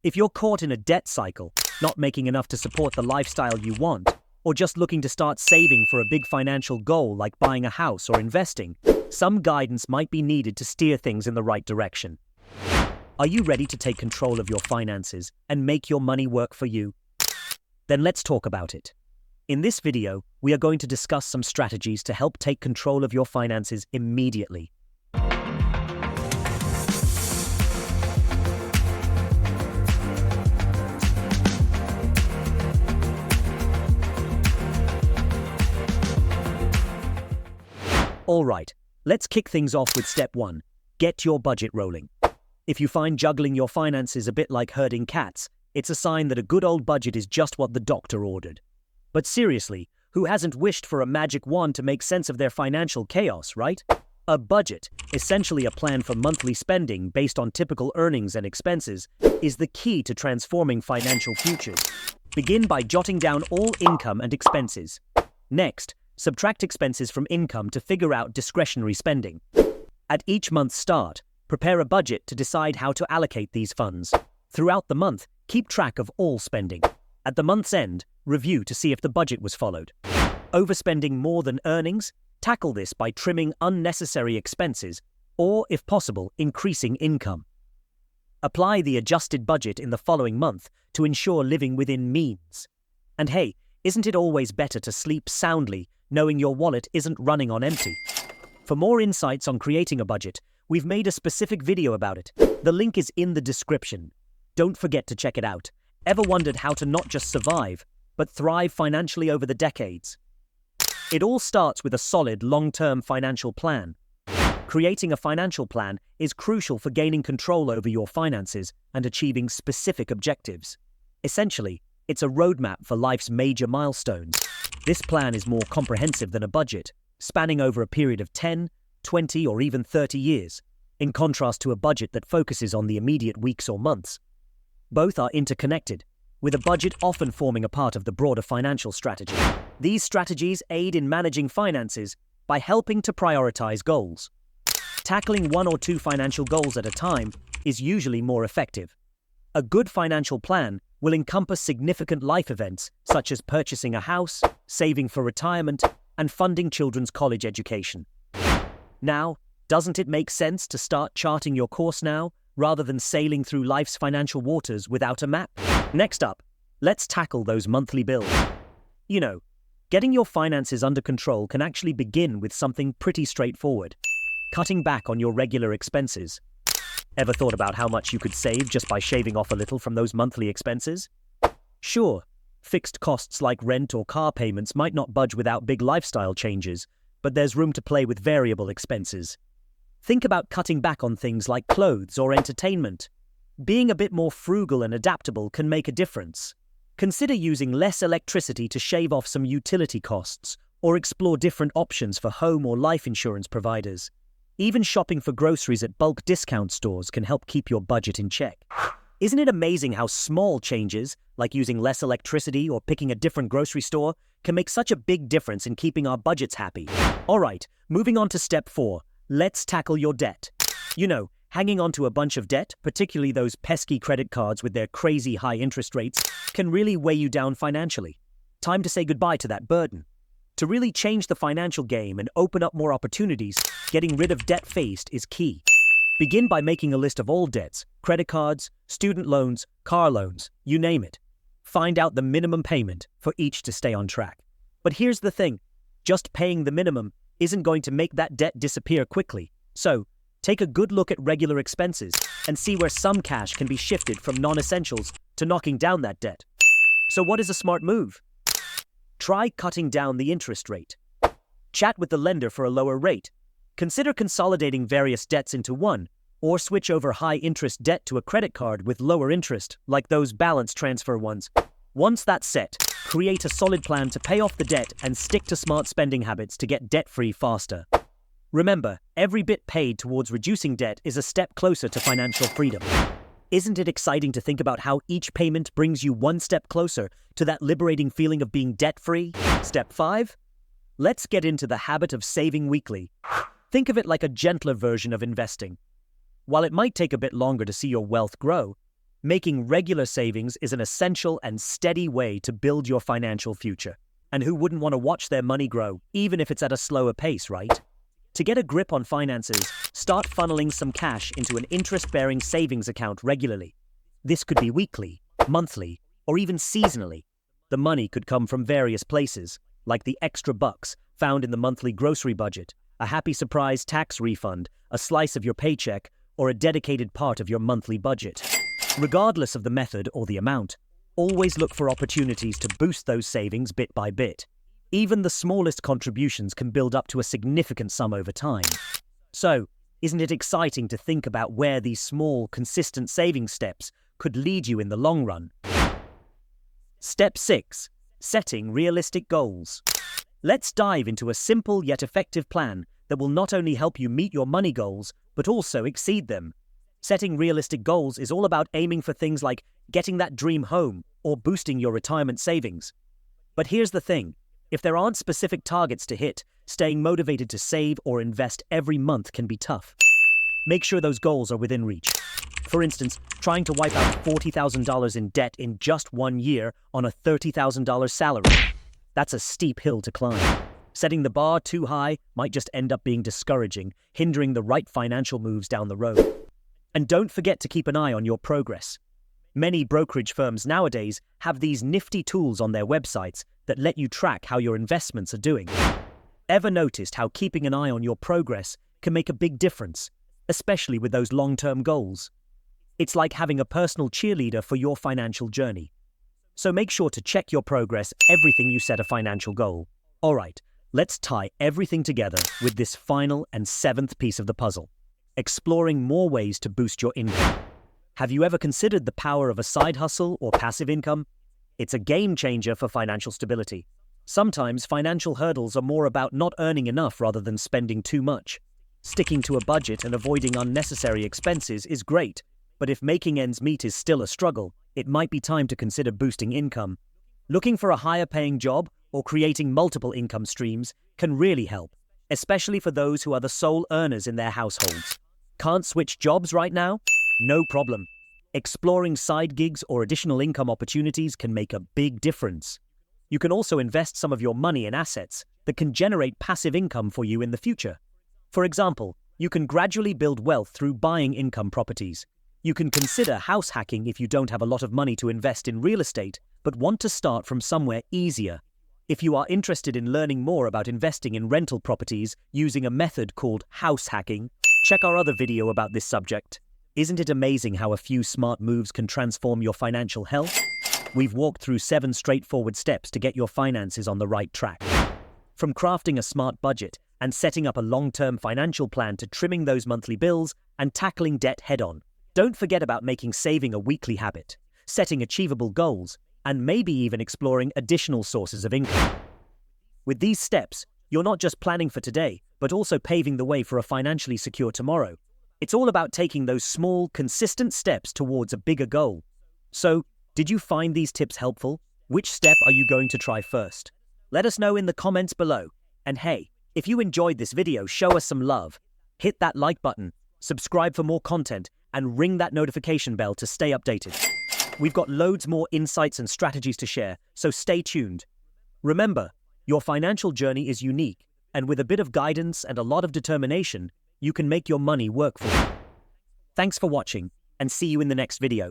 If you're caught in a debt cycle, not making enough to support the lifestyle you want, or just looking to start saving for a big financial goal like buying a house or investing, some guidance might be needed to steer things in the right direction. Are you ready to take control of your finances and make your money work for you? Then let's talk about it. In this video, we are going to discuss some strategies to help take control of your finances immediately. Alright, let's kick things off with step 1. Get your budget rolling. If you find juggling your finances a bit like herding cats, it's a sign that a good old budget is just what the doctor ordered. But seriously, who hasn't wished for a magic wand to make sense of their financial chaos, right? A budget, essentially a plan for monthly spending based on typical earnings and expenses, is the key to transforming financial futures. Begin by jotting down all income and expenses. Next, subtract expenses from income to figure out discretionary spending. At each month's start, prepare a budget to decide how to allocate these funds. Throughout the month, keep track of all spending. At the month's end, review to see if the budget was followed. Overspending more than earnings? Tackle this by trimming unnecessary expenses, or, if possible, increasing income. Apply the adjusted budget in the following month to ensure living within means. And hey, isn't it always better to sleep soundly, knowing your wallet isn't running on empty? For more insights on creating a budget, we've made a specific video about it. The link is in the description. Don't forget to check it out. Ever wondered how to not just survive, but thrive financially over the decades? It all starts with a solid long-term financial plan. Creating a financial plan is crucial for gaining control over your finances and achieving specific objectives. Essentially, it's a roadmap for life's major milestones. This plan is more comprehensive than a budget, spanning over a period of 10, 20, or even 30 years, in contrast to a budget that focuses on the immediate weeks or months. Both are interconnected, with a budget often forming a part of the broader financial strategy. These strategies aid in managing finances by helping to prioritize goals. Tackling one or two financial goals at a time is usually more effective. A good financial plan will encompass significant life events such as purchasing a house, saving for retirement, and funding children's college education. Now, doesn't it make sense to start charting your course now, rather than sailing through life's financial waters without a map? Next up, let's tackle those monthly bills. You know, getting your finances under control can actually begin with something pretty straightforward: cutting back on your regular expenses. Ever thought about how much you could save just by shaving off a little from those monthly expenses? Sure, fixed costs like rent or car payments might not budge without big lifestyle changes, but there's room to play with variable expenses. Think about cutting back on things like clothes or entertainment. Being a bit more frugal and adaptable can make a difference. Consider using less electricity to shave off some utility costs, or explore different options for home or life insurance providers. Even shopping for groceries at bulk discount stores can help keep your budget in check. Isn't it amazing how small changes, like using less electricity or picking a different grocery store, can make such a big difference in keeping our budgets happy? Alright, moving on to step 4. Let's tackle your debt. You know, hanging on to a bunch of debt, particularly those pesky credit cards with their crazy high interest rates, can really weigh you down financially. Time to say goodbye to that burden. To really change the financial game and open up more opportunities, getting rid of debt faced is key. Begin by making a list of all debts: credit cards, student loans, car loans, you name it. Find out the minimum payment for each to stay on track. But here's the thing, just paying the minimum isn't going to make that debt disappear quickly. So, take a good look at regular expenses and see where some cash can be shifted from non-essentials to knocking down that debt. So what is a smart move? Try cutting down the interest rate. Chat with the lender for a lower rate. Consider consolidating various debts into one, or switch over high-interest debt to a credit card with lower interest, like those balance transfer ones. Once that's set, create a solid plan to pay off the debt and stick to smart spending habits to get debt-free faster. Remember, every bit paid towards reducing debt is a step closer to financial freedom. Isn't it exciting to think about how each payment brings you one step closer to that liberating feeling of being debt-free? Step 5. Let's get into the habit of saving weekly. Think of it like a gentler version of investing. While it might take a bit longer to see your wealth grow, Making regular savings is an essential and steady way to build your financial future. And who wouldn't want to watch their money grow, even if it's at a slower pace, right? To get a grip on finances, start funneling some cash into an interest-bearing savings account regularly. This could be weekly, monthly, or even seasonally. The money could come from various places, like the extra bucks found in the monthly grocery budget, a happy surprise tax refund, a slice of your paycheck, or a dedicated part of your monthly budget. Regardless of the method or the amount, always look for opportunities to boost those savings bit by bit. Even the smallest contributions can build up to a significant sum over time. So, isn't it exciting to think about where these small, consistent saving steps could lead you in the long run? Step 6. Setting realistic goals. Let's dive into a simple yet effective plan that will not only help you meet your money goals, but also exceed them. Setting realistic goals is all about aiming for things like getting that dream home or boosting your retirement savings. But here's the thing. If there aren't specific targets to hit, staying motivated to save or invest every month can be tough. Make sure those goals are within reach. For instance, trying to wipe out $40,000 in debt in just 1 year on a $30,000 salary. That's a steep hill to climb. Setting the bar too high might just end up being discouraging, hindering the right financial moves down the road. And don't forget to keep an eye on your progress. Many brokerage firms nowadays have these nifty tools on their websites that let you track how your investments are doing. Ever noticed how keeping an eye on your progress can make a big difference, especially with those long-term goals? It's like having a personal cheerleader for your financial journey. So make sure to check your progress everything you set a financial goal. All right, let's tie everything together with this final and 7th piece of the puzzle. Exploring more ways to boost your income. Have you ever considered the power of a side hustle or passive income? It's a game changer for financial stability. Sometimes financial hurdles are more about not earning enough rather than spending too much. Sticking to a budget and avoiding unnecessary expenses is great, but if making ends meet is still a struggle, it might be time to consider boosting income. Looking for a higher-paying job or creating multiple income streams can really help, especially for those who are the sole earners in their households. Can't switch jobs right now? No problem. Exploring side gigs or additional income opportunities can make a big difference. You can also invest some of your money in assets that can generate passive income for you in the future. For example, you can gradually build wealth through buying income properties. You can consider house hacking if you don't have a lot of money to invest in real estate, but want to start from somewhere easier. If you are interested in learning more about investing in rental properties using a method called house hacking, check our other video about this subject. Isn't it amazing how a few smart moves can transform your financial health? We've walked through 7 straightforward steps to get your finances on the right track. From crafting a smart budget and setting up a long-term financial plan to trimming those monthly bills and tackling debt head-on. Don't forget about making saving a weekly habit, setting achievable goals, and maybe even exploring additional sources of income. With these steps, you're not just planning for today, but also paving the way for a financially secure tomorrow. It's all about taking those small, consistent steps towards a bigger goal. So, did you find these tips helpful? Which step are you going to try first? Let us know in the comments below. And hey, if you enjoyed this video, show us some love. Hit that like button, subscribe for more content, and ring that notification bell to stay updated. We've got loads more insights and strategies to share, so stay tuned. Remember, your financial journey is unique, and with a bit of guidance and a lot of determination, you can make your money work for you. Thanks for watching, and see you in the next video.